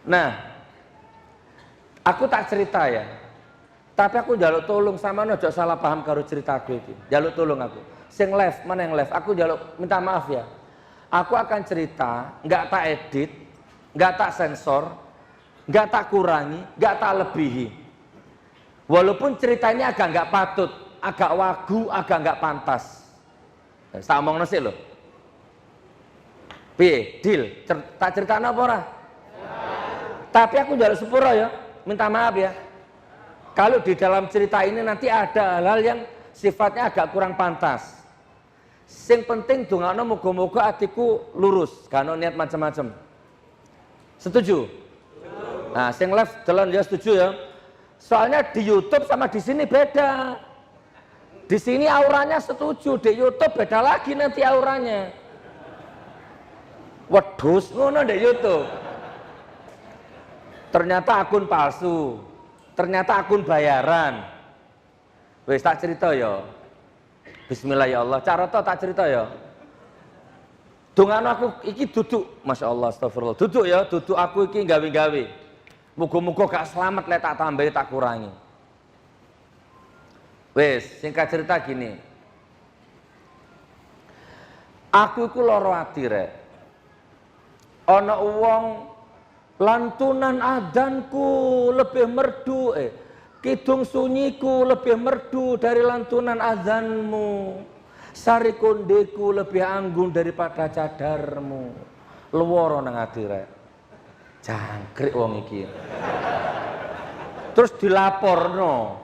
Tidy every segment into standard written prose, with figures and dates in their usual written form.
Nah, aku tak cerita ya. Tapi aku njaluk tolong sama ojo salah paham karo ceritaku iki. Njaluk tolong aku. Sing live, mana yang live? Aku njaluk minta maaf ya. Aku akan cerita, nggak tak edit, nggak tak sensor, nggak tak kurangi, nggak tak lebihi. Walaupun ceritanya agak nggak patut, agak wagu, agak nggak pantas. Tak omong nasi loh. Piye, deal? Tak cerita apa ora? Tapi aku njaluk sepuro ya, minta maaf ya. Kalau di dalam cerita ini nanti ada hal-hal yang sifatnya agak kurang pantas. Sing penting dongakno muga-muga atiku lurus, gak ono niat macam-macam. Setuju? Nah, sing live jalan ya setuju ya. Soalnya di YouTube sama di sini beda. Di sini auranya setuju, di YouTube beda lagi nanti auranya. Wedhus ngono di YouTube. Ternyata akun palsu. Ternyata akun bayaran. Wis tak cerita ya. Bismillah ya Allah. Cara tak cerita ya. Dongano aku iki duduk, Masya Allah, astagfirullah. Duduk ya, duduk aku iki gawe-gawe. Muga-muga gak selamat lek tak tambahi tak kurangi. Wis, singkat cerita gini. Aku iku lara ati rek. Ana wong lantunan adzanku lebih merdu, kidung sunyiku lebih merdu dari lantunan azanmu. Sari kondeku lebih anggun daripada cadarmu. Luwara nang ati rek. Jangkrik wong iki. Terus dilaporno.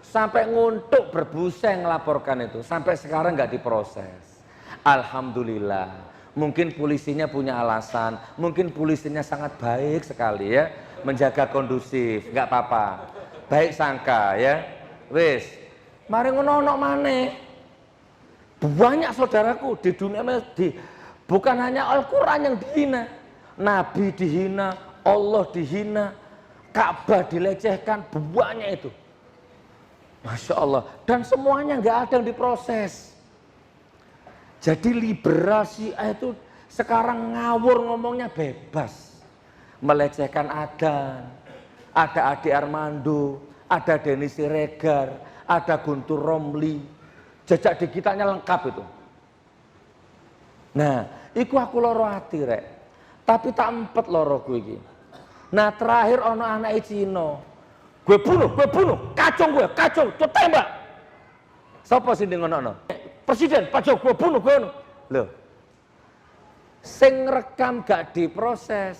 Sampai nguntuk berbuseng ngelaporkan itu. Sampai sekarang nggak diproses. Alhamdulillah. Mungkin polisinya punya alasan, mungkin polisinya sangat baik sekali ya, menjaga kondusif, nggak apa-apa, baik sangka ya. Wis, mari ngono maneh. Banyak saudaraku di dunia bukan hanya Al-Quran yang dihina, Nabi dihina, Allah dihina, Ka'bah dilecehkan, banyak itu. Masya Allah, dan semuanya nggak ada yang diproses. Jadi liberal Syiah itu sekarang ngawur ngomongnya bebas. Melecehkan Adan, ada Ade Armando, ada Denny Siregar, ada Guntur Romli. Jejak digitalnya lengkap itu. Nah, iku aku loro ati rek. Tapi tak empet loroku iki. Nah, terakhir ono anak Cina. Gue bunuh, kacung, tembak. Sapa sing ngono-ngono? Presiden, Pak Jokowi bunuh. Loh. Sing rekam gak diproses.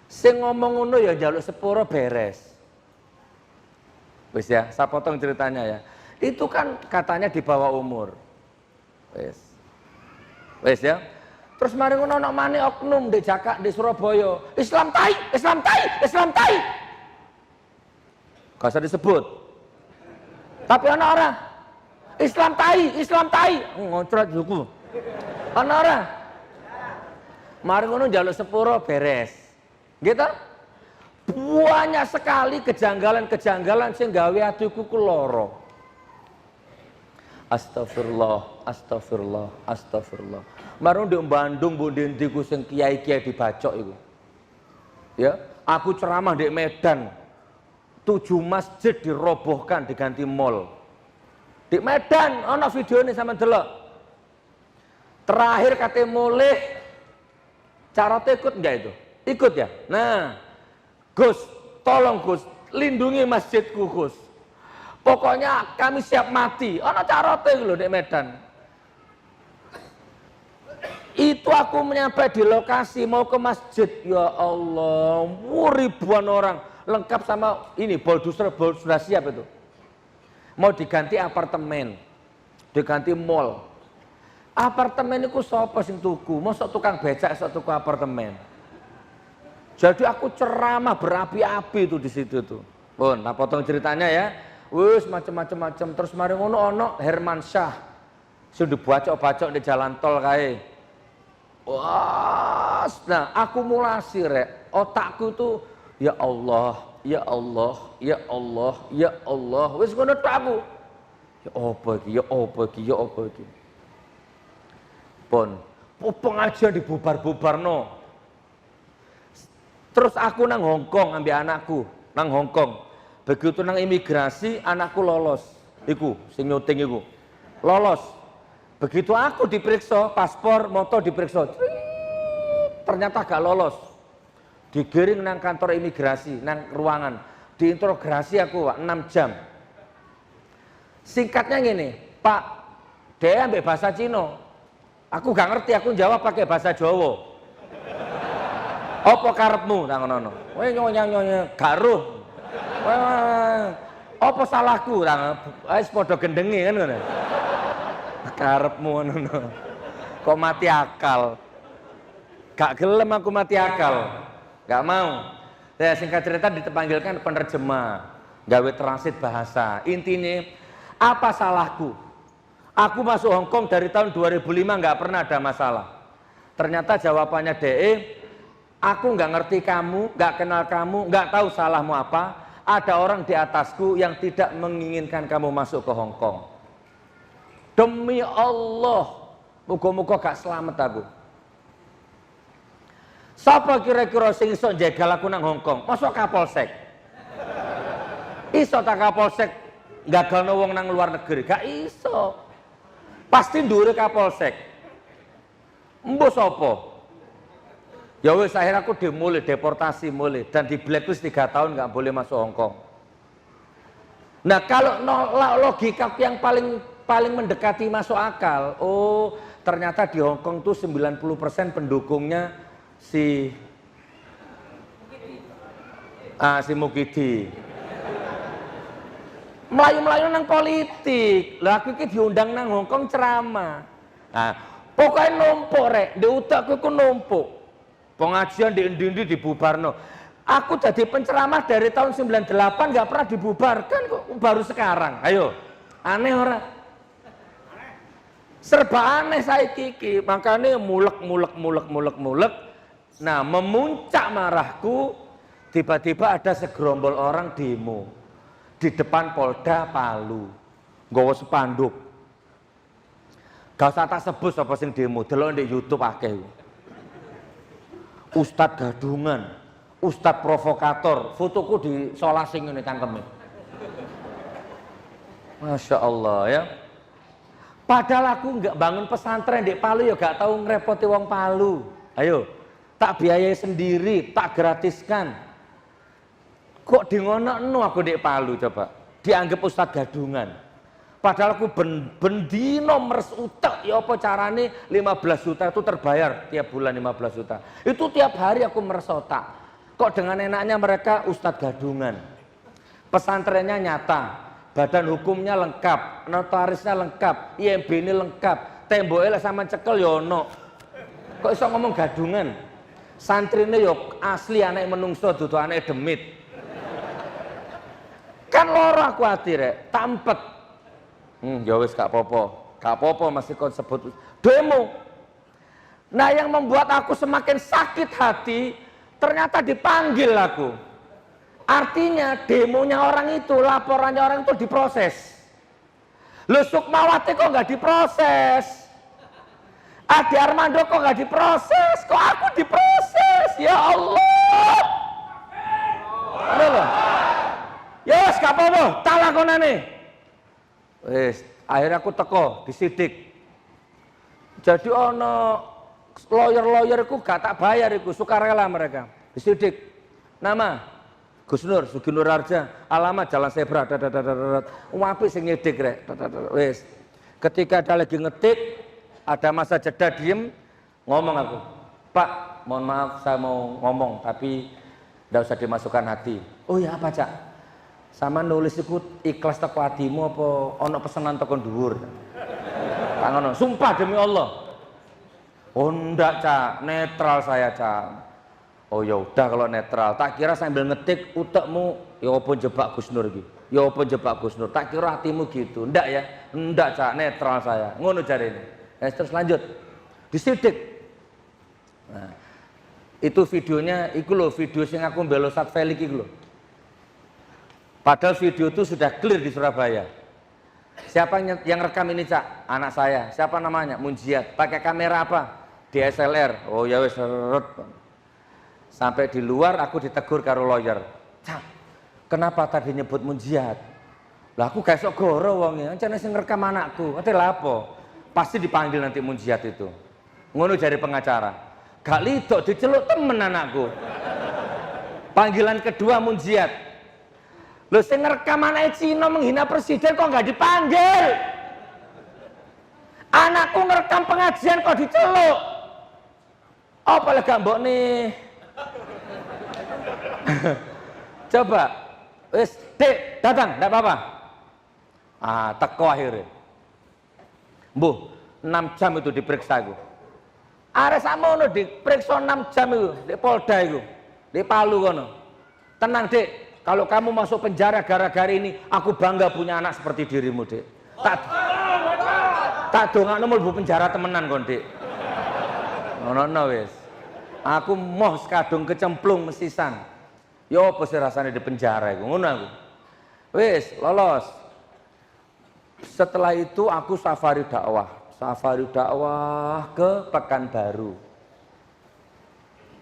Sing ngomong ngono ya njaluk sepuro beres. Wis ya, saya potong ceritanya ya. Itu kan katanya di bawah umur. Wis ya. Terus mari ngono ana maneh oknum di Surabaya. Islam tai. Gak usah disebut. Tapi ana ora? Islam tai. Ngocrot juku. Ana ora? Mari ngono njaluk sepuro beres. Gitu? Banyak sekali kejanggalan sing gawe atiku ku lara. Astagfirullah. Mari ndek Bandung mbok ndi ku sing kiai-kiai dibacok iku. Ya, aku ceramah di Medan. 7 masjid dirobohkan diganti mall. Di Medan ana videone sama delok. Terakhir kate mulih carate ikut enggak itu? Ikut ya. Nah, Gus, tolong Gus, lindungi masjidku Gus. Pokoknya kami siap mati. Ana carate lho di Medan. Itu aku menyampai di lokasi mau ke masjid. Ya Allah, ribuan orang lengkap sama ini bulldozer sudah siap itu. Mau diganti apartemen, diganti mall. Apartemen itu sapa sing tuku? Mosok tukang becak sok tuku apartemen. Jadi aku ceramah berapi-api itu di situ tuh. Pun, nah potong ceritanya ya. Wis macam-macam. Terus mari ngono ono Herman Syah. Sing dibacok-bacok di jalan tol kae. Wah, nah akumulasi rek. Otakku tuh ya Allah. Wis ngono tok aku. Ya apa iki? Pun, pengajian dibubar-bubarno. Terus aku nang Hongkong ambil anakku, nang Hongkong. Begitu nang imigrasi, anakku lolos. Iku, sing nyuting iku. Lolos. Begitu aku diperiksa, paspor, moto diperiksa. Ternyata gak lolos. Digiring nang kantor imigrasi, nang ruangan. Diinterogasi aku, Pak, 6 jam. Singkatnya gini, Pak, dia ambil bahasa Cina. Aku gak ngerti, aku jawab pakai bahasa Jawa. Apa karepmu tak ngono. Kowe nyonya garuh. Apa salahku tak wis padha gendenge kan ngono. Karepmu ngono. Kok mati akal. Gak gelem aku mati akal. Gak mau. Ya singkat cerita dipanggilkan penerjemah, gawe transit bahasa. Intinya apa salahku? Aku masuk Hongkong dari tahun 2005 nggak pernah ada masalah. Ternyata jawabannya DE, aku nggak ngerti kamu, nggak kenal kamu, nggak tahu salahmu apa. Ada orang di atasku yang tidak menginginkan kamu masuk ke Hongkong. Demi Allah, muga-muga gak selamat aku. Siapa kira-kira sing iso jegal aku nang Hongkong? Masuk Kapolsek. Iso tak Kapolsek gagalno wong nang luar negeri? Gak iso. Pasti ndure Kapolsek. Mbok sapa? Ya wis akhirnya aku dimulai deportasi mulai dan di blacklist 3 tahun nggak boleh masuk Hongkong. Nah kalau logika yang paling mendekati masuk akal, oh ternyata di Hongkong tuh 90% pendukungnya si Mukidi. Melayu-melayu nang politik. Lah aku iki diundang nang Hongkong ceramah. Nah, pokoknya numpuk rek, di utakku ku numpuk. Pengajian di endi-endi dibubarno. Aku jadi penceramah dari tahun 98 nggak pernah dibubarkan kok baru sekarang. Ayo, aneh ora? Serba aneh saya kiki, makanya mulek. Nah, memuncak marahku, tiba-tiba ada segerombol orang demo di depan Polda Palu, nggawa spanduk. Gak usah tak sebut apa sing demo, delok di YouTube akeh. Ustadz gadungan, ustadz provokator, fotoku di solasing ini cangkeme. Masya Allah ya. Padahal aku nggak bangun pesantren di Palu ya gak tahu ngerepoti wong Palu. Ayo, tak biayai sendiri, tak gratiskan. Kok di ngono aku di Palu coba? Dianggap ustadz gadungan. Padahal aku bendino meres utek, ya apa carane 15 juta itu terbayar tiap bulan 15 juta. Itu tiap hari aku meres otak. Kok dengan enaknya mereka ustadz gadungan. Pesantrennya nyata, badan hukumnya lengkap, notarisnya lengkap, IMB ini lengkap, temboknya sama cekel yono. Kok iso ngomong gadungan? Santrine yo asli anak menungso dudu anak demit. Kan loro aku hati rek, tampet. Ya wis gak apa-apa masih kon sebut demo. Nah yang membuat aku semakin sakit hati, ternyata dipanggil aku. Artinya demonya orang itu, laporannya orang itu diproses. Loh Sukmawati kok nggak diproses? Adi Armando kok nggak diproses? Kok aku diproses? Ya Allah. Ya wis gak apa-apa, tak lakonane. Wis, akhirnya aku teko disidik. Jadi ono lawyer ku gak tak bayar iku, sukarela mereka. Disidik. Nama Gus Nur Sugi Nur Harja, alamat Jalan Zebra. Apik sing nyidik rek. Wis. Ketika ada lagi ngetik, ada masa jeda diem, ngomong aku. Pak, mohon maaf saya mau ngomong tapi ndak usah dimasukkan hati. Oh ya apa, Cak? Sama nulis ikut ikhlas teko hatimu apa ono pesanan teko dhuwur. Tak ngono, sumpah demi Allah. Oh ndak, Cak, netral saya, Cak. Oh ya udah kalau netral. Tak kira sambil ngetik utekmu ya apa jebak Gus Nur iki. Ya apa jebak Gus Nur. Tak kira hatimu gitu. Ndak ya? Ndak, Cak, netral saya. Ngono jarene. Terus lanjut. Disidik. Nah, itu videonya iku lho, video sing aku mbelo Sat Felix iku lho. Padahal video itu sudah clear di Surabaya. Siapa yang rekam ini, Cak? Anak saya. Siapa namanya? Munjiat. Pakai kamera apa? DSLR. Oh ya wes. Sampai di luar aku ditegur karo lawyer. Cak, kenapa tadi nyebut munjiat? Lah aku gak sok goro wongnya, ancane sing ngerekam anakku. Ate lha apa? Pasti dipanggil nanti munjiat itu. Ngono jari pengacara. Gak lidok diceluk temen anakku. Panggilan kedua munjiat. Lho sing ngerekam anake Cina menghina presiden kok gak dipanggil? Anakku ngerekam pengajian kok diceluk. Apa lagi mbok nih? Coba, wis Dik, datang, enggak apa-apa. Ah, teko akhirnya. Mbuh, 6 jam itu diperiksa aku. Arek sakmono diperiksa 6 jam itu di Polda itu, di Palu kono. Tenang Dik, kalau kamu masuk penjara gara-gara ini, aku bangga punya anak seperti dirimu Dik. Tak dongakno mlebu penjara temenan kon Dik. Ngono wis. Aku moh sekadung kecemplung mesisan. Yo apa sih rasanya di penjara iku ngono aku. Wis lolos. Setelah itu aku safari dakwah ke Pekanbaru.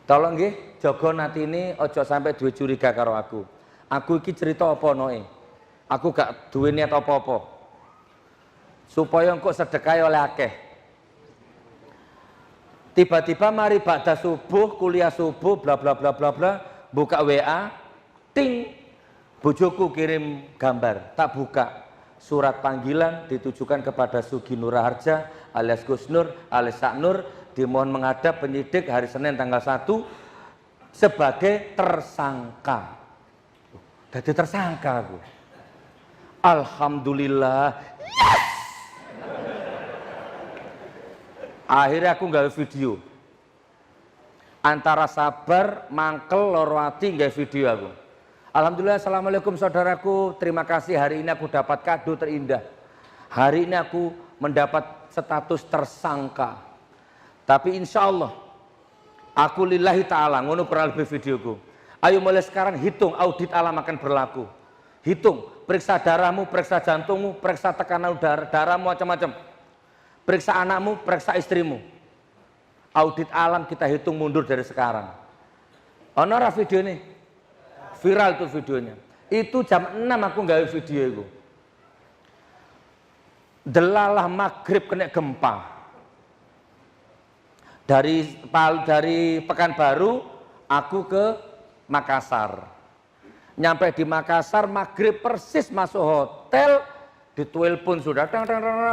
Tolong nggih jaga natine ojo sampai duwe curiga karo aku. Aku iki cerita apa noe. Aku gak duwe niat apa-apa. Supaya engko sedekah oleh akeh. Tiba-tiba mari ba'da subuh, kuliah subuh, bla bla bla bla bla, buka WA, ting, bojoku kirim gambar, tak buka. Surat panggilan ditujukan kepada Sugi Nurharja alias Gus Nur alias Sak Nur, dimohon menghadap penyidik hari Senin tanggal 1 sebagai tersangka. Jadi tersangka aku. Alhamdulillah. Yes! Akhirnya aku nggawe video. Antara sabar, mangkel, loro ati nggawe video aku. Alhamdulillah, assalamualaikum saudaraku. Terima kasih hari ini aku dapat kado terindah. Hari ini aku mendapat status tersangka. Tapi insya Allah, aku lillahi ta'ala, ngono kurang lebih videoku. Ayo mulai sekarang hitung audit alam akan berlaku. Hitung, periksa darahmu, periksa jantungmu, periksa tekanan darahmu, macam-macam. Periksa anakmu, periksa istrimu. Audit alam kita hitung mundur dari sekarang. Ono ra video ini? Viral tuh videonya. Itu jam 6 aku nggawe video itu. Delalah maghrib kena gempa. Dari Pekanbaru aku ke Makassar. Nyampe di Makassar maghrib persis masuk hotel. Ditelepon sudah,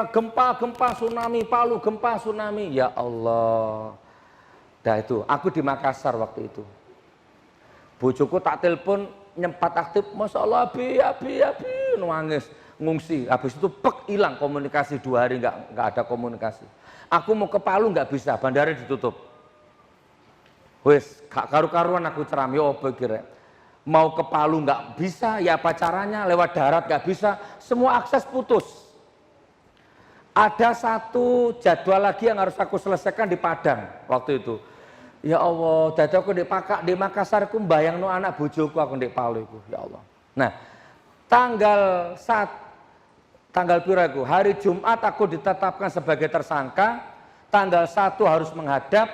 gempa tsunami Palu, gempa tsunami. Ya Allah. Dah itu, aku di Makassar waktu itu. Bojoku tak telepon nyempat aktif, Masya Allah, abi, nangis, ngungsi. Habis itu hilang komunikasi 2 hari nggak ada komunikasi. Aku mau ke Palu nggak bisa, bandara ditutup. Wes, gak karu-karuan aku ceram, yo apa kira. Mau ke Palu nggak bisa, ya apa caranya, lewat darat nggak bisa, semua akses putus. Ada satu jadwal lagi yang harus aku selesaikan di Padang waktu itu. Ya Allah, dadi aku di Makassar aku mbayangno anak bojoku aku di Palu iku, ya Allah. Nah, tanggal piraku, hari Jumat aku ditetapkan sebagai tersangka, tanggal 1 harus menghadap.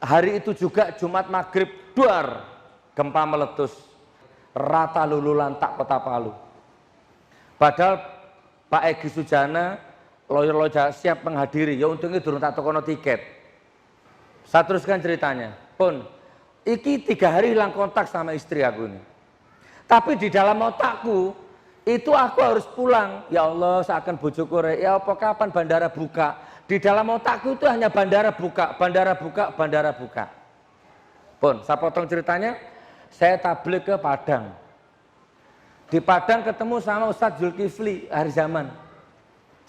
Hari itu juga Jumat maghrib duar. Gempa meletus, rata lulu lantak kota Palu. Padahal Pak Egy Sujana, lawyer siap menghadiri, ya untungnya durung tak tokono tiket. Saya teruskan ceritanya, pun, iki 3 hari hilang kontak sama istri aku ini. Tapi di dalam otakku, itu aku harus pulang. Ya Allah, seakan bojoku, ya apa kapan bandara buka? Di dalam otakku itu hanya bandara buka, bandara buka, bandara buka. Pun, saya potong ceritanya. Saya tabligh ke Padang. Di Padang ketemu sama Ustadz Zulkifli hari zaman.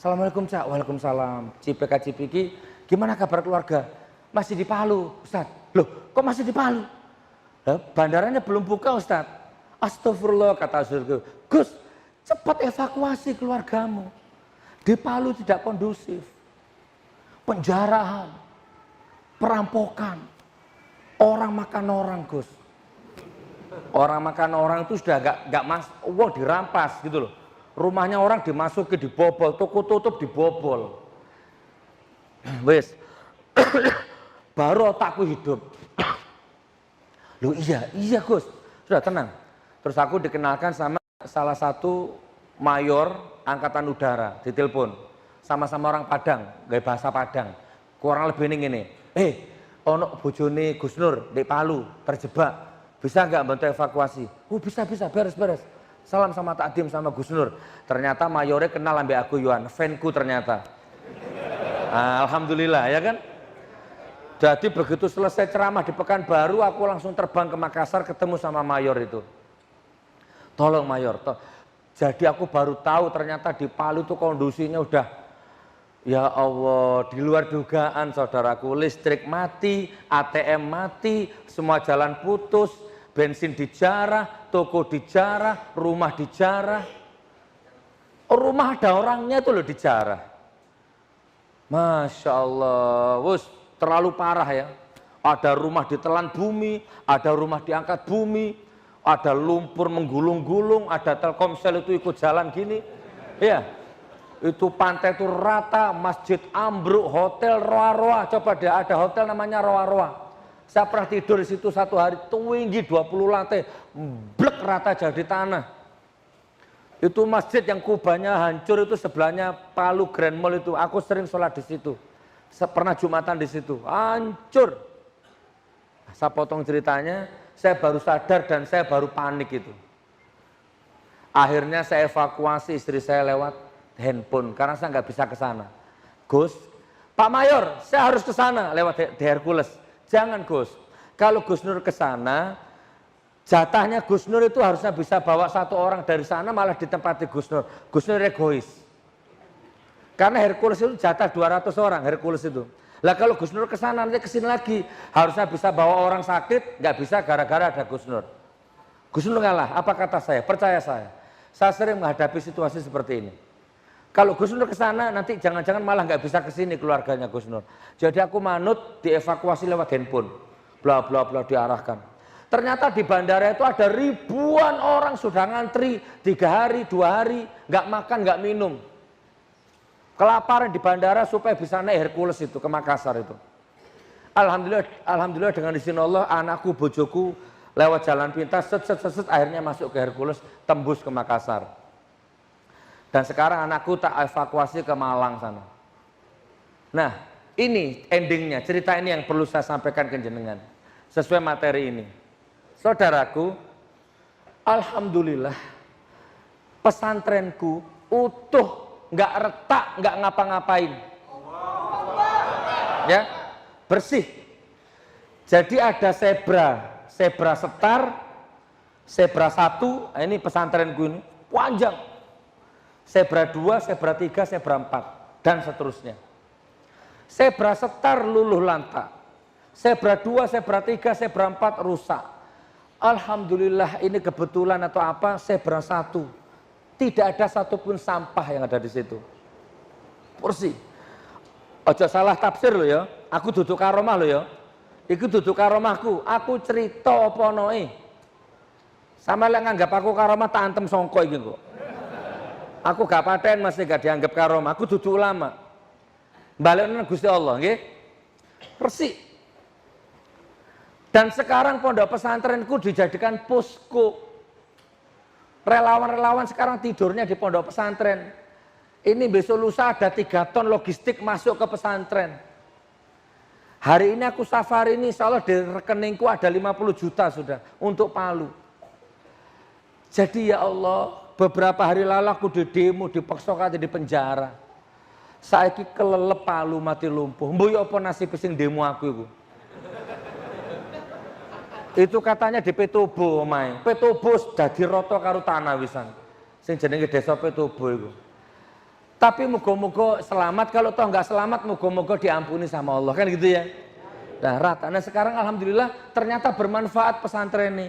Assalamualaikum Cak, waalaikumsalam. Cipika-cipiki, gimana kabar keluarga? Masih di Palu Ustadz. Loh kok masih di Palu? Bandaranya belum buka Ustadz. Astagfirullah kata Zulkifli. Gus cepat evakuasi keluargamu. Di Palu tidak kondusif. Penjarahan, perampokan, orang makan orang Gus. Orang makan orang itu sudah gak uang dirampas gitu loh. Rumahnya orang dimasuki, dibobol, toko tutup dibobol. Wes, baru otakku hidup. Loh iya Gus. Sudah tenang. Terus aku dikenalkan sama salah satu mayor angkatan udara, ditelepon. Sama-sama orang Padang, gaya bahasa Padang. Kurang lebih ini. Ono bojone Gus Nur di Palu terjebak. Bisa nggak bantu evakuasi? Oh bisa, beres. Salam sama takdim sama Gus Nur. Ternyata mayornya kenal ambil aku Yuan, fanku ternyata. Alhamdulillah ya kan. Jadi begitu selesai ceramah di Pekanbaru, aku langsung terbang ke Makassar ketemu sama mayor itu. Tolong mayor, jadi aku baru tahu ternyata di Palu itu kondisinya udah, ya Allah, di luar dugaan saudaraku. Listrik mati, ATM mati, semua jalan putus, bensin dijarah, toko dijarah, rumah dijarah. Rumah ada orangnya tuh loh dijarah. Masya Allah, terlalu parah ya. Ada rumah ditelan bumi, ada rumah diangkat bumi, ada lumpur menggulung-gulung, ada Telkomsel itu ikut jalan gini. Ya, itu pantai itu rata, masjid ambruk, hotel roa-roa. Coba deh, ada hotel namanya roa-roa. Saya pernah tidur di situ satu hari, tinggi 20 lantai, blek rata jadi tanah. Itu masjid yang kubahnya hancur itu sebelahnya Palu Grand Mall itu. Aku sering sholat di situ. Pernah Jumatan di situ, hancur. Saya potong ceritanya, saya baru sadar dan saya baru panik itu. Akhirnya saya evakuasi istri saya lewat handphone karena saya nggak bisa ke sana. Gus, Pak Mayor, saya harus ke sana lewat di Hercules. Jangan Gus, kalau Gus Nur ke sana, jatahnya Gus Nur itu harusnya bisa bawa satu orang dari sana malah ditempati Gus Nur. Gus Nur egois. Karena Hercules itu jatah 200 orang, Hercules itu. Lah kalau Gus Nur ke sana nanti kesini lagi, harusnya bisa bawa orang sakit, nggak bisa gara-gara ada Gus Nur. Gus Nur ngalah, apa kata saya? Percaya saya. Saya sering menghadapi situasi seperti ini. Kalau Gus Nur ke sana nanti jangan-jangan malah nggak bisa kesini keluarganya Gus Nur. Jadi aku manut dievakuasi lewat handphone, bla bla bla diarahkan. Ternyata di bandara itu ada ribuan orang sudah ngantri 3 hari, 2 hari, nggak makan, nggak minum. Kelaparan di bandara supaya bisa naik Hercules itu ke Makassar itu. Alhamdulillah dengan izin Allah, anakku, bojoku lewat jalan pintas, akhirnya masuk ke Hercules, tembus ke Makassar. Dan sekarang anakku tak evakuasi ke Malang sana. Nah, ini endingnya, cerita ini yang perlu saya sampaikan ke jenengan sesuai materi ini. Saudaraku, alhamdulillah pesantrenku utuh, nggak retak, nggak ngapa-ngapain, ya bersih. Jadi ada zebra setar, zebra 1, ini pesantrenku ini panjang, zebra 2, zebra 3, zebra 4 dan seterusnya. Zebra setar luluh lantak, zebra 2, zebra 3, zebra 4 rusak. Alhamdulillah ini kebetulan atau apa, zebra 1 tidak ada satupun sampah yang ada di situ. Bersih. Ojo salah tafsir lo ya. Aku duduk karomah lo ya. Iku duduk karomahku. Aku cerita apa noe. Sama yang nganggap aku karomah tak antem songko iki kok. Aku gak paten masih gak dianggap karomah. Aku duduk ulama. Baliknya Gusti Allah, nggih. Bersih. Dan sekarang pondok pesantrenku dijadikan posko. Relawan-relawan sekarang tidurnya di pondok pesantren. Ini besok lusa ada 3 ton logistik masuk ke pesantren. Hari ini aku safari ini, insya Allah di rekeningku ada 50 juta sudah untuk Palu. Jadi ya Allah, beberapa hari lalu aku di demo, dipaksa kate di penjara. Saiki kelelep Palu mati lumpuh. Mboyo apa nasib sing demo aku iku. Itu katanya di Petobo omahe. Petobo dadi rata karo tanah wisan. Sing jenenge desa Petobo iku. Tapi muga-muga selamat, kalau toh nggak selamat muga-muga diampuni sama Allah, kan gitu ya. Nah, rata. Nah, sekarang alhamdulillah ternyata bermanfaat pesantren ini.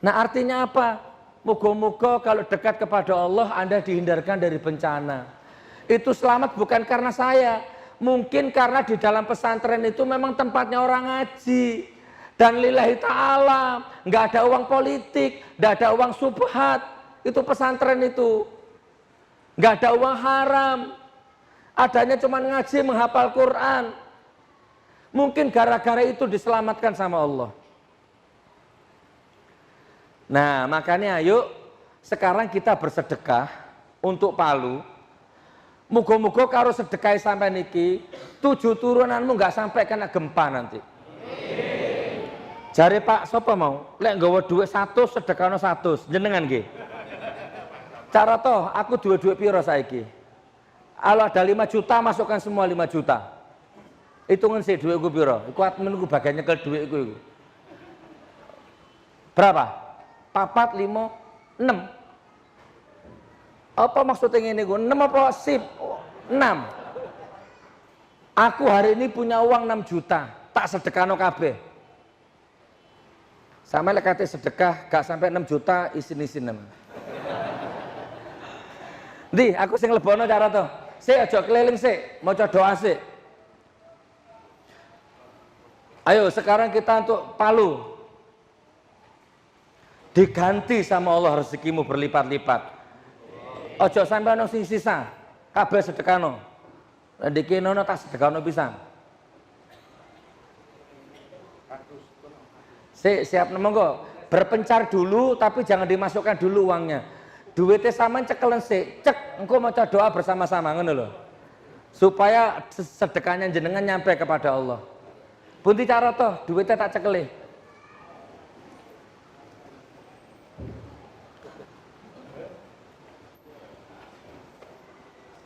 Nah, artinya apa? Muga-muga kalau dekat kepada Allah Anda dihindarkan dari bencana. Itu selamat bukan karena saya. Mungkin karena di dalam pesantren itu memang tempatnya orang ngaji. Dan lillahi ta'ala, nggak ada uang politik, nggak ada uang subhat, itu pesantren itu. Nggak ada uang haram, adanya cuma ngaji, menghafal Quran. Mungkin gara-gara itu diselamatkan sama Allah. Nah, makanya ayo sekarang kita bersedekah untuk Palu. Muga-muga karo sedekah sampai niki 7 turunanmu nggak sampai kena gempa nanti. Jare Pak sapa mau? Lek nggawa dhuwit 100 sedekahno 100, jenengan nggih. Cara toh aku duwe-duwe piro saiki? Kalau ada 5 juta masukkan semua 5 juta. Hitungan sih duitku piro? Iku menunggu bagian nyekel duitku iku. Berapa? 4, 5, 6. Apa maksudnya ngene iku? 6 apa sip? 6. Aku hari ini punya uang 6 juta, tak sedekahno kabeh. Sama lek kate sedekah gak sampai 6 juta isin-isin nama. Ndi, aku sing lebono cara to. Sik aja keliling sik, maca doa sik. Ayo sekarang kita untuk Palu. Diganti sama Allah rezekimu berlipat-lipat. Ojo sampai ono sing sisa, kabeh sedekahno. Lah dikene ono tak sedekahno pisan. Siap monggo. Berpencar dulu tapi jangan dimasukkan dulu uangnya. Duitnya sampean cekelen sik, cek engko maca doa bersama-sama ngono lho. Supaya sedekahnya jenengan nyampe kepada Allah. Bunti cara toh, duitnya tak cekeli.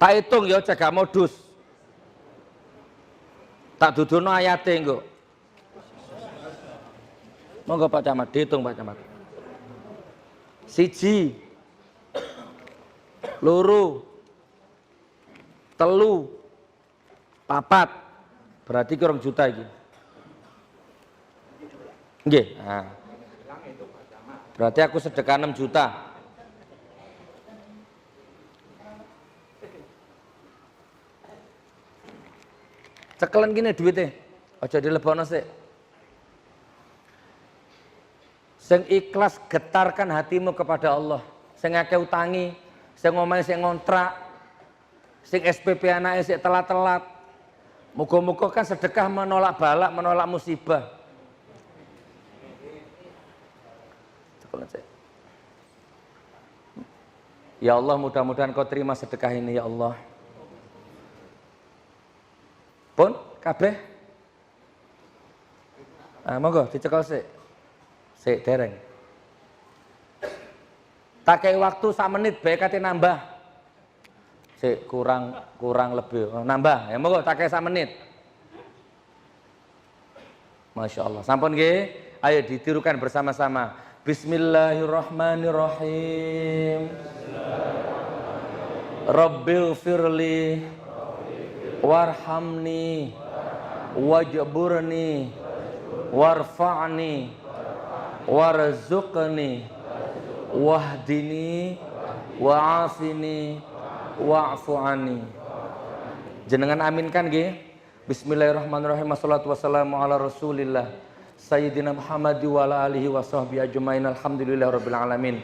Tak hitung ya cegah modus. Tak dudono ayate engko. Monggo Pak Camat, dihitung Pak Camat. 1, 2, 3, 4, 5. Berarti 2 juta iki. Nggih. Nah. Berarti aku sedekah 6 juta. Cekelen gini duitnya, aja dilebokno sik. Sing ikhlas getarkan hatimu kepada Allah. Sing akeh utangi, sing omahe sing ngontrak, sing SPP anake sik telat-telat. Muga-muga kan sedekah menolak balak, menolak musibah. Cekelen sik. Ya Allah, mudah-mudahan kau terima sedekah ini ya Allah. Pun kabeh. Nah, monggo dicekel sik. Sik dereng. Tak kei waktu 1 menit bae kate nambah. Sik kurang lebih. Oh, nambah. Ya monggo tak kei 1 menit. Masya Allah. Sampun nggih. Ayo ditirukan bersama-sama. Bismillahirrahmanirrahim. Rabbil firli warhamni wajburni warfa'ni warzuqni wahdini wa'afini wa'fu anni. Jenengan aminkan nggih. Bismillahirrahmanirrahim. Wassalatu wassalamu ala Rasulillah Sayyidina Muhammad wa ala alihi wa sahbihi ajmain. Alhamdulillahirabbil alamin.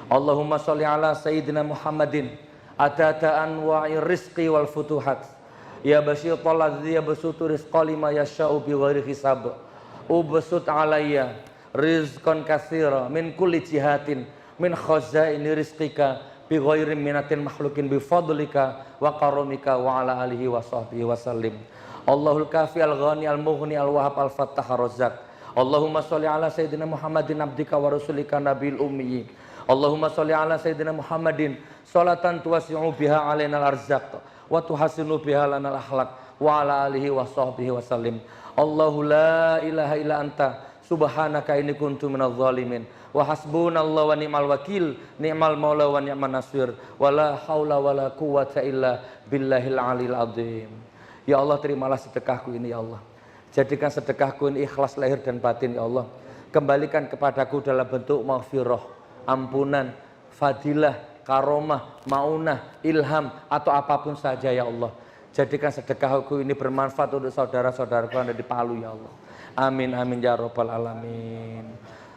Allahumma shalli ala Sayyidina Muhammadin atata anwa'i rizqi wal futuhat. Ya basyital ladzi yabsutu rizqa lima yasha'u bi ghairi hisab. Ubsut alayya rizqan katsira min kulli jihatin min khazaini rizqika bi ghairi minatin makhluqin bi fadlika wa karamika wa ala alihi wa sahbihi wa sallim. Allahul kafi al-ghani al-mughni al-wahhab al-fattah ar-razzaq. Allahumma shalli ala sayyidina Muhammadin abdika wa rasulika nabil ummi. Allahumma shalli ala sayyidina Muhammadin salatan tuwasi'u biha alaina al-arzaq wa tuhasinu biha lana al-akhlaq wa ala alihi wa sahbihi wa sallim. Allahu la ilaha illa anta subhanaka inni kuntu minadh dhalimin wa hasbunallahu wa ni'mal wakil ni'mal maula wa ni'man nasir wa la haula wa la quwwata illa billahil alil azim. Ya Allah, terimalah sedekahku ini ya Allah. Jadikan sedekahku ini ikhlas lahir dan batin ya Allah. Kembalikan kepadaku dalam bentuk maghfirah, ampunan, fadilah, karomah, maunah, ilham atau apapun saja ya Allah. Jadikan sedekahku ini bermanfaat untuk saudara-saudaraku yang ada di Palu ya Allah. Amin amin ya rabbal alamin.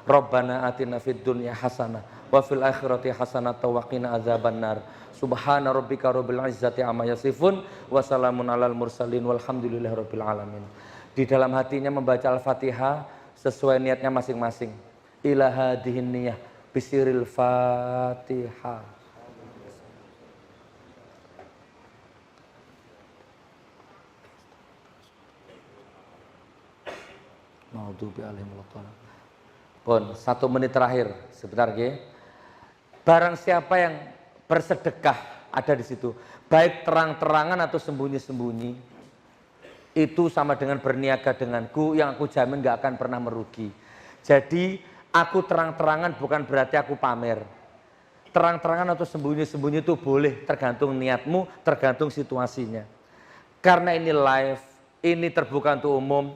Rabbana atina fid dunya hasanah wa fil akhirati hasanah wa qina adzabannar. Subhana rabbika rabbil izzati amma yasifun wa salamun alal mursalin walhamdulillahi rabbil alamin. Di dalam hatinya membaca Al-Fatihah sesuai niatnya masing-masing. Ila hadhihin niyah bisiril Fatihah. Maudhubi alaihim waladhdallin. Pun 1 menit terakhir sebentar ya. Barang siapa yang bersedekah ada di situ, baik terang-terangan atau sembunyi-sembunyi, itu sama dengan berniaga denganku yang aku jamin gak akan pernah merugi. Jadi aku terang-terangan bukan berarti aku pamer. Terang-terangan atau sembunyi-sembunyi itu boleh, tergantung niatmu, tergantung situasinya. Karena ini live, ini terbuka untuk umum,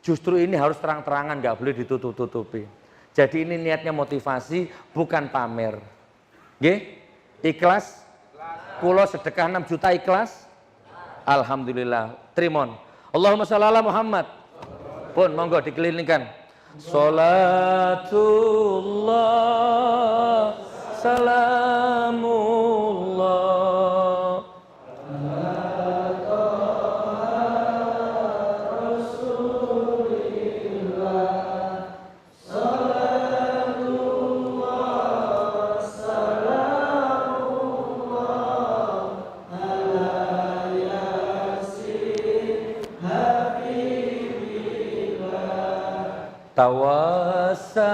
justru ini harus terang-terangan, gak boleh ditutup-tutupi. Jadi ini niatnya motivasi, bukan pamer. Nggih? Ikhlas? Kulo sedekah 6 juta ikhlas? Alhamdulillah. Trimon. Allahumma sholli ala Muhammad. Pun monggo dikelilingkan. Salatullah salamullah tawassalna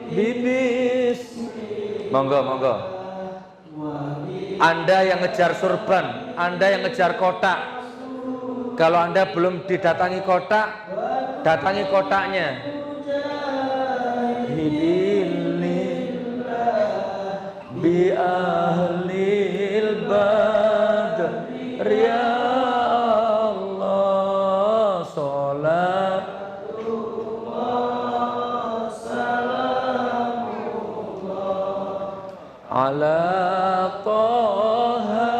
bibis. Monggo, monggo. Anda yang ngejar surban, Anda yang ngejar kotak. Kalau Anda belum didatangi kotak, datangi kotaknya. Bi ahlil badr ya Allah sholat ala Taha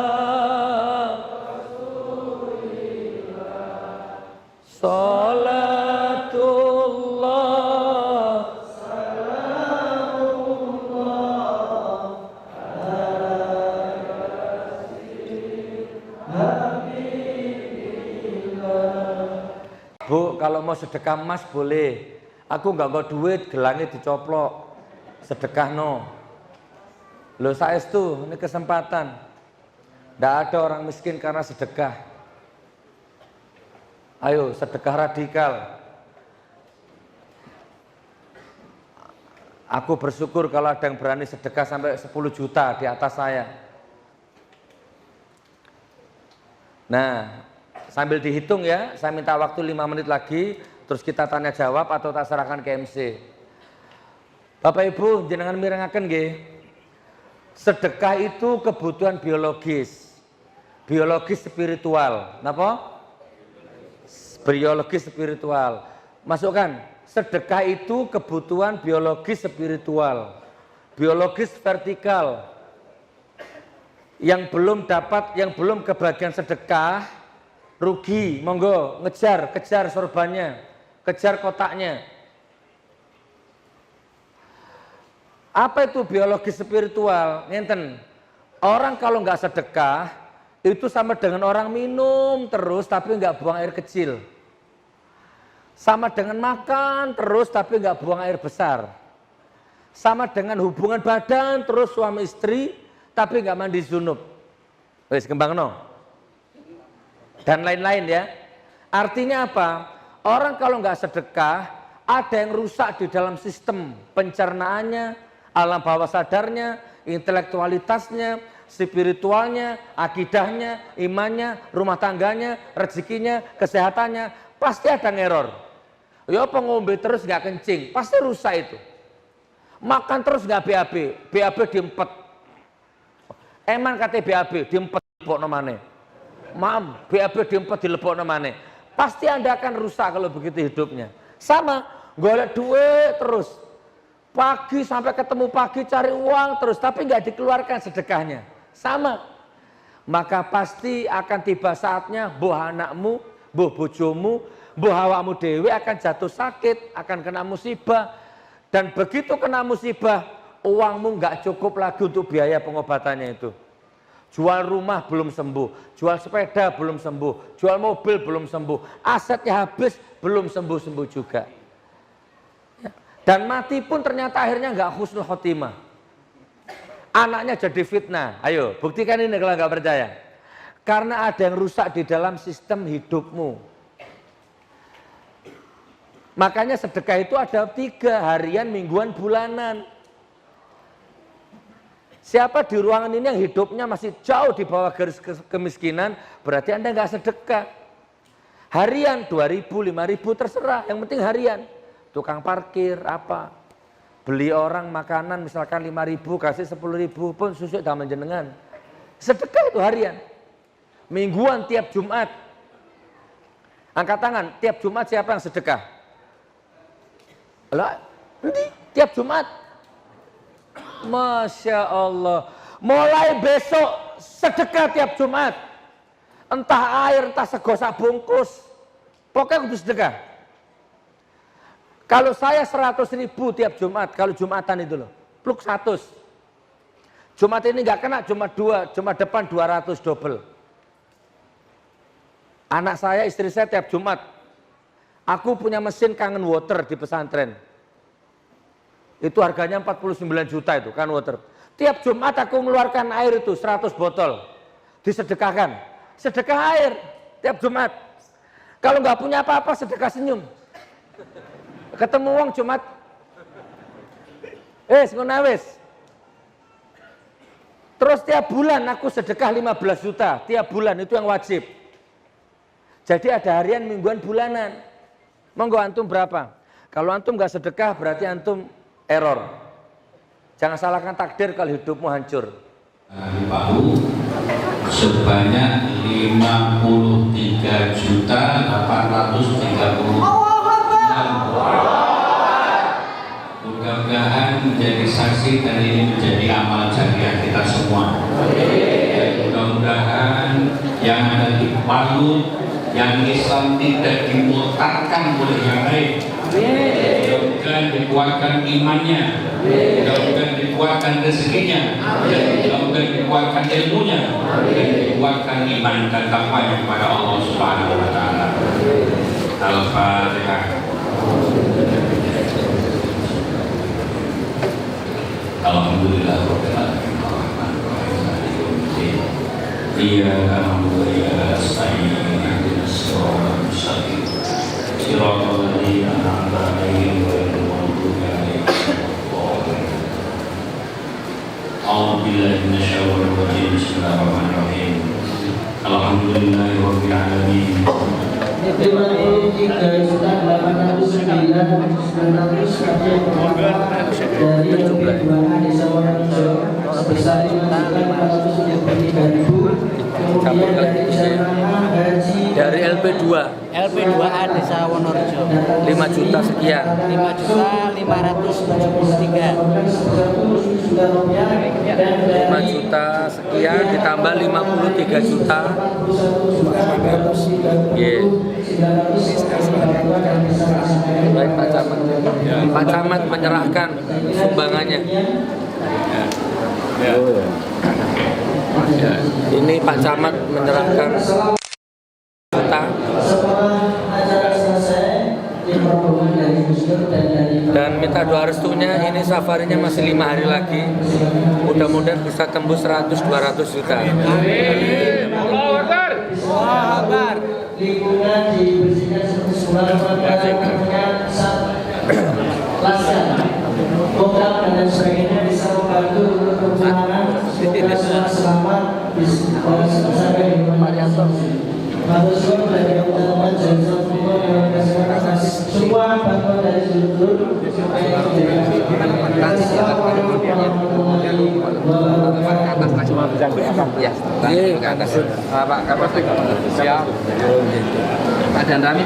salatullah Bu, kalau mau sedekah emas boleh. Aku nggak mau duit, gelangnya dicoplok. Sedekah no. Loh saestu, ini kesempatan. Nggak ada orang miskin karena sedekah. Ayo, sedekah radikal. Aku bersyukur kalau ada yang berani sedekah sampai 10 juta di atas saya. Nah, sambil dihitung ya, saya minta waktu 5 menit lagi, terus kita tanya jawab atau tak serahkan ke MC. Bapak Ibu, jenengan mirengaken nggih. Sedekah itu kebutuhan biologis. Biologis spiritual. Napa? Biologis spiritual. Masukkan, sedekah itu kebutuhan biologis spiritual. Biologis vertikal. Yang belum dapat, yang belum kebagian sedekah, rugi, monggo, kejar sorbannya, kejar kotaknya. Apa itu biologis spiritual? Ngenten, orang kalau nggak sedekah, itu sama dengan orang minum terus tapi nggak buang air kecil. Sama dengan makan terus tapi nggak buang air besar. Sama dengan hubungan badan terus suami istri tapi nggak mandi junub. Wes kembang no. Dan lain-lain ya. Artinya apa? Orang kalau nggak sedekah, ada yang rusak di dalam sistem pencernaannya, alam bawah sadarnya, intelektualitasnya, spiritualnya, akidahnya, imannya, rumah tangganya, rezekinya, kesehatannya, pasti ada ngeror. Ya pengombe terus nggak kencing, pasti rusak itu. Makan terus nggak BAB, BAB diempet. Eman kate BAB diempet lebokno maneh. Maaf, BAB diempet dilebokno maneh. Pasti Anda akan rusak kalau begitu hidupnya. Sama, golek duit terus. Pagi sampai ketemu pagi cari uang terus, tapi nggak dikeluarkan sedekahnya. Sama. Maka pasti akan tiba saatnya buh anakmu, buh bojomu, buh awakmu dewe akan jatuh sakit, akan kena musibah. Dan begitu kena musibah, uangmu nggak cukup lagi untuk biaya pengobatannya itu. Jual rumah belum sembuh, jual sepeda belum sembuh, jual mobil belum sembuh, asetnya habis belum sembuh-sembuh juga. Ya. Dan mati pun ternyata akhirnya nggak husnul khotimah. Anaknya jadi fitnah. Ayo buktikan ini kalau nggak percaya. Karena ada yang rusak di dalam sistem hidupmu. Makanya sedekah itu ada 3, harian, mingguan, bulanan. Siapa di ruangan ini yang hidupnya masih jauh di bawah garis kemiskinan, berarti Anda nggak sedekah. Harian 2.000, 5.000 terserah, yang penting harian. Tukang parkir apa, beli orang makanan misalkan 5.000 kasih 10.000 pun susuk dalam jenengan. Sedekah itu harian. Mingguan tiap Jumat. Angkat tangan, tiap Jumat siapa yang sedekah? Lah, ini tiap Jumat. Masya Allah. Mulai besok sedekah tiap Jumat. Entah air, entah sego sak bungkus. Pokoknya kudu sedekah. Kalau saya 100.000 tiap Jumat, kalau Jumatan itu loh, pluk 100. Jumat ini nggak kena, cuma 2, Jumat depan 200 double. Anak saya, istri saya tiap Jumat, aku punya mesin kangen water di pesantren. Itu harganya 49 juta itu kan water. Tiap Jumat aku mengeluarkan air itu 100 botol. Disedekahkan. Sedekah air tiap Jumat. Kalau nggak punya apa-apa sedekah senyum. Ketemu uang Jumat. Ngono. Terus tiap bulan aku sedekah 15 juta. Tiap bulan itu yang wajib. Jadi ada harian, mingguan, bulanan. Monggo antum berapa? Kalau antum nggak sedekah berarti antum error. Jangan salahkan takdir kalau hidupmu hancur. Di Palu sebanyak 53.830. Mudah-mudahan menjadi saksi dan ini menjadi amal jariah kita semua. Mudah-mudahan yang ada di Palu, yang Islam tidak dimurtadkan oleh yang lain. Mudah-mudahan dikuatkan imannya, mudah-mudahan dikuatkan rezekinya, mudah-mudahan dikuatkan ilmunya, dan dikuatkan iman dan takwanya kepada Allah Subhanahu wa taala. Al-Fatihah. Alhamdulillah rabbil alamin. Iyyaka na'budu wa iyyaka nasta'in. Ihdinas siratal mustaqim. Siratal ladzina an'amta 'alaihim ghairil maghdubi 'alaihim waladdallin. A'udzu billahi minasyaitonir rajim. Bismillahirrahmanirrahim. Alhamdulillahirabbil alamin. 53.809.900 dari LP2A Desa Wonorejo sebesar 5.473.000. Kemudian dari jamaah haji Dari LP2 LP2A Desa Wonorejo 5 juta sekian. 5.573.000. 5 juta sekian ditambah 53 juta. Yeah. Baik Pak Camat. Pak Camat menyerahkan sumbangannya. Ya. Ini Pak Camat menyerahkan juta. Dan minta doa restunya, ini safarinya masih 5 hari lagi. Mudah-mudahan bisa tembus 100-200 juta. Amin. Allahu Akbar. Allahu Akbar. Lingkungan dibersihkan seperti semula, laskan, program dan lain sebagainya bisa membantu untuk pemulangan. Semoga semua selamat sampai di rumah. Matur dari teman-teman semua bantuan dari seluruh Pak Kapas siap. Pak Dan Rami.